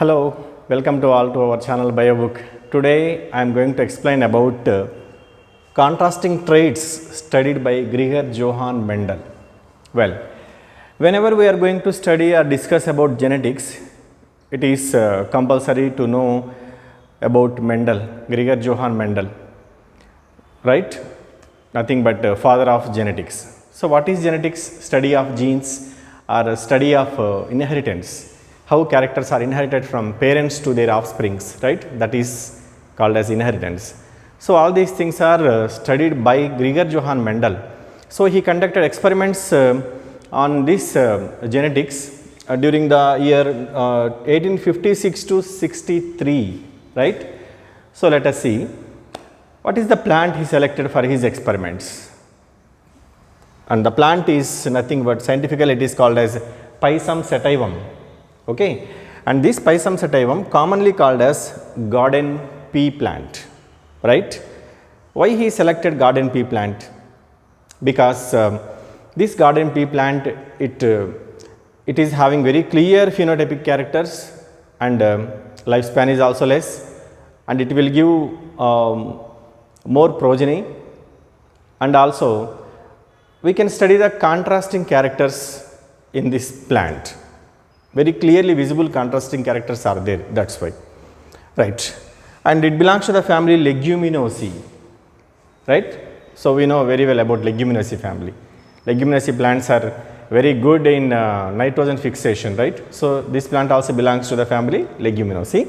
Hello, welcome to all to our channel BioBook. Today I am going to explain about contrasting traits studied by Gregor Johann Mendel. Well, whenever we are going to study or discuss about genetics, it is compulsory to know about Mendel, Gregor Johann Mendel, right? Nothing but father of genetics. So, what is genetics? Study of genes or study of inheritance. How characters are inherited from parents to their offsprings, right? That is called as inheritance. So, all these things are studied by Gregor Johann Mendel. So, he conducted experiments on this genetics during the year 1856 to 63, right? So, let us see what is the plant he selected for his experiments. And the plant is nothing but scientifically it is called as Pisum sativum. Okay, and this Pisum sativum commonly called as garden pea plant, right? Why he selected garden pea plant? Because this garden pea plant it is having very clear phenotypic characters and lifespan is also less, and it will give more progeny, and also we can study the contrasting characters in this plant. Very clearly visible contrasting characters are there, that is why, right. And it belongs to the family Leguminosae, right. So, we know very well about Leguminosae family. Leguminosae plants are very good in nitrogen fixation, right. So, this plant also belongs to the family Leguminosae,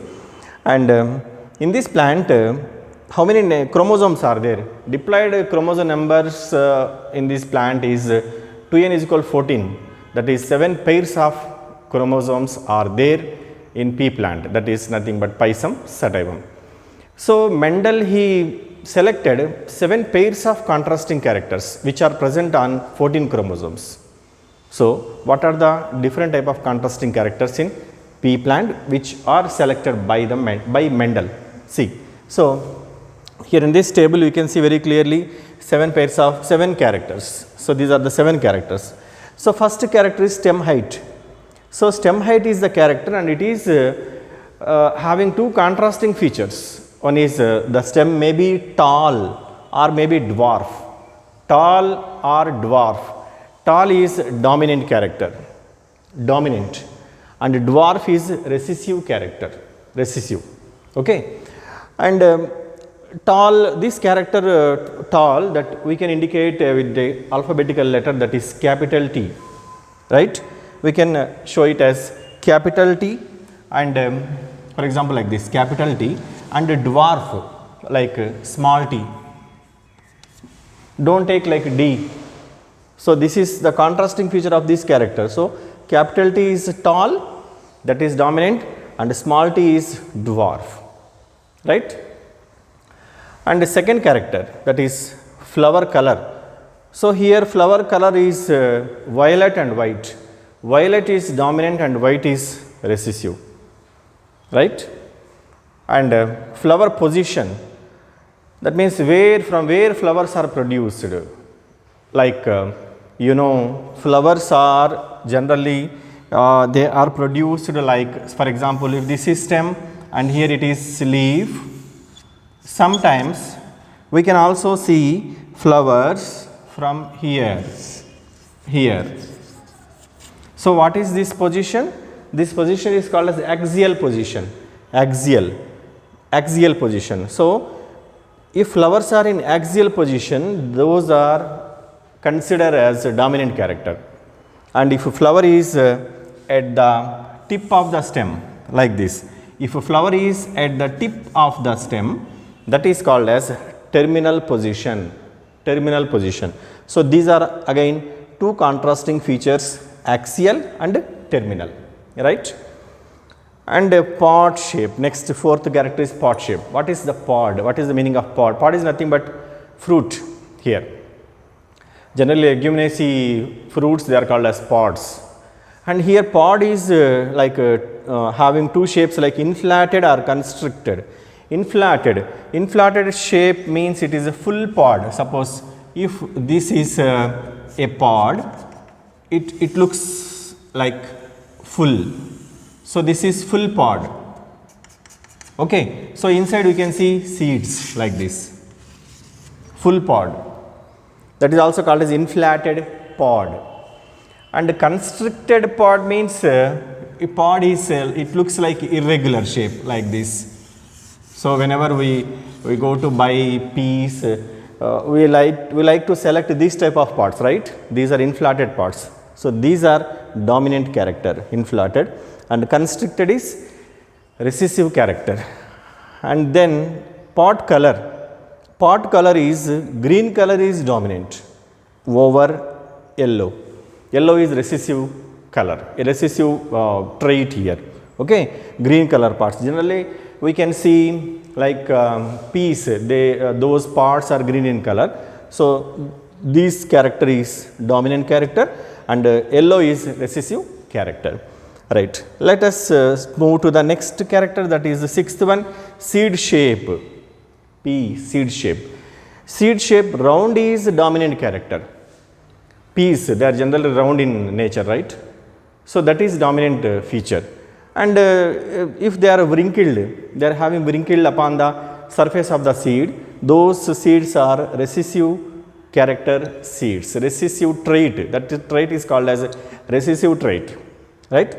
and in this plant how many chromosomes are there? Diploid chromosome numbers in this plant is 2n is equal 14, that is 7 pairs of chromosomes are there in pea plant, that is nothing but Pisum sativum. So, Mendel he selected 7 pairs of contrasting characters which are present on 14 chromosomes. So, what are the different type of contrasting characters in pea plant which are selected by Mendel? See, so here in this table you can see very clearly 7 pairs of 7 characters. So, these are the 7 characters. So, first character is stem height. So, stem height is the character and it is having two contrasting features. One is the stem may be tall or may be dwarf. Tall or dwarf. Tall is dominant character, dominant, and dwarf is recessive character, recessive. Okay. And tall, this character tall that we can indicate with the alphabetical letter, that is capital T, right. We can show it as capital T, and for example like this capital T, and dwarf like small t. Do not take like D. So, this is the contrasting feature of this character. So, capital T is tall, that is dominant, and small t is dwarf, right. And the second character, that is flower color. So, here flower color is violet and white. Violet is dominant and white is recessive, right. And flower position, that means from where flowers are produced, like you know, flowers are generally they are produced like, for example, if this is stem and here it is leaf. Sometimes we can also see flowers from here. So, what is this position? This position is called as axial position, axial position. So, if flowers are in axial position, those are considered as a dominant character, and if a flower is at the tip of the stem like this, if a flower is at the tip of the stem, that is called as terminal position, So, these are again two contrasting features, axial and terminal, right. And pod shape, next fourth character is pod shape. What is the pod? What is the meaning of pod? Pod is nothing but fruit here. Generally Leguminosae fruits, they are called as pods, and here pod is having two shapes like inflated or constricted. Inflated shape means it is a full pod. Suppose if this is a pod, it looks like full. So, this is full pod. Okay, so inside we can see seeds like this, full pod, that is also called as inflated pod. And constricted pod means a pod is it looks like irregular shape like this. So whenever we go to buy peas, we like to select these type of pods, right? These are inflated pods. So these are dominant character, inflated, and constricted is recessive character. And then pod color is green color is dominant over yellow. Yellow is recessive color, a recessive trait here. Okay, green color parts. Generally we can see like peas, those parts are green in color. So this character is dominant character and yellow is recessive character. Right. Let us move to the next character, that is the sixth one, seed shape. P, seed shape. Seed shape, round is dominant character. Peas, they are generally round in nature, right? So that is dominant feature. And if they are wrinkled, they are having wrinkled upon the surface of the seed, those seeds are recessive character seeds, recessive trait. That trait is called as recessive trait, right?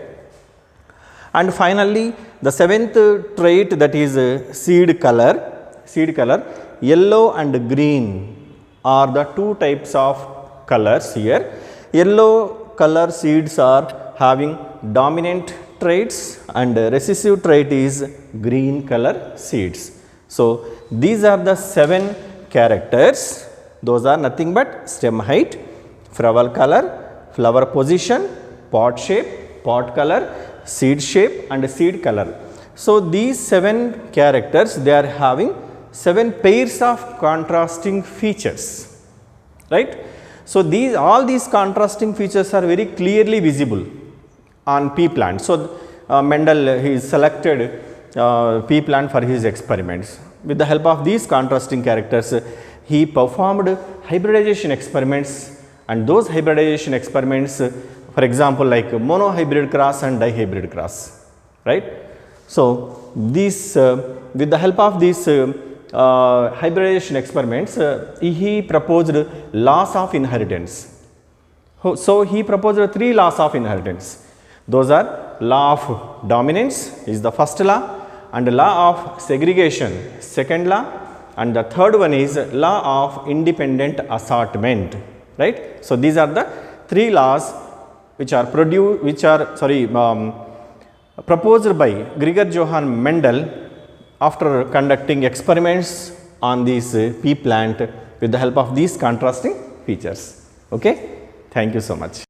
And finally, the seventh trait, that is seed color. Seed color, yellow and green are the two types of colors here. Yellow color seeds are having dominant traits and recessive trait is green color seeds. So these are the 7 characters. Those are nothing but stem height, flower color, flower position, pod shape, pod color, seed shape and seed color. So these 7 characters, they are having 7 pairs of contrasting features, right? So all these contrasting features are very clearly visible on pea plant. So Mendel he selected pea plant for his experiments. With the help of these contrasting characters, he performed hybridization experiments, and those hybridization experiments, for example, like monohybrid cross and dihybrid cross, right? So these with the help of these hybridization experiments, he proposed laws of inheritance. So he proposed 3 laws of inheritance. Those are law of dominance is the first law, and law of segregation second law, and the third one is law of independent assortment, right? So these are the 3 laws which are proposed by Gregor Johann Mendel after conducting experiments on this pea plant with the help of these contrasting features. Okay, thank you so much.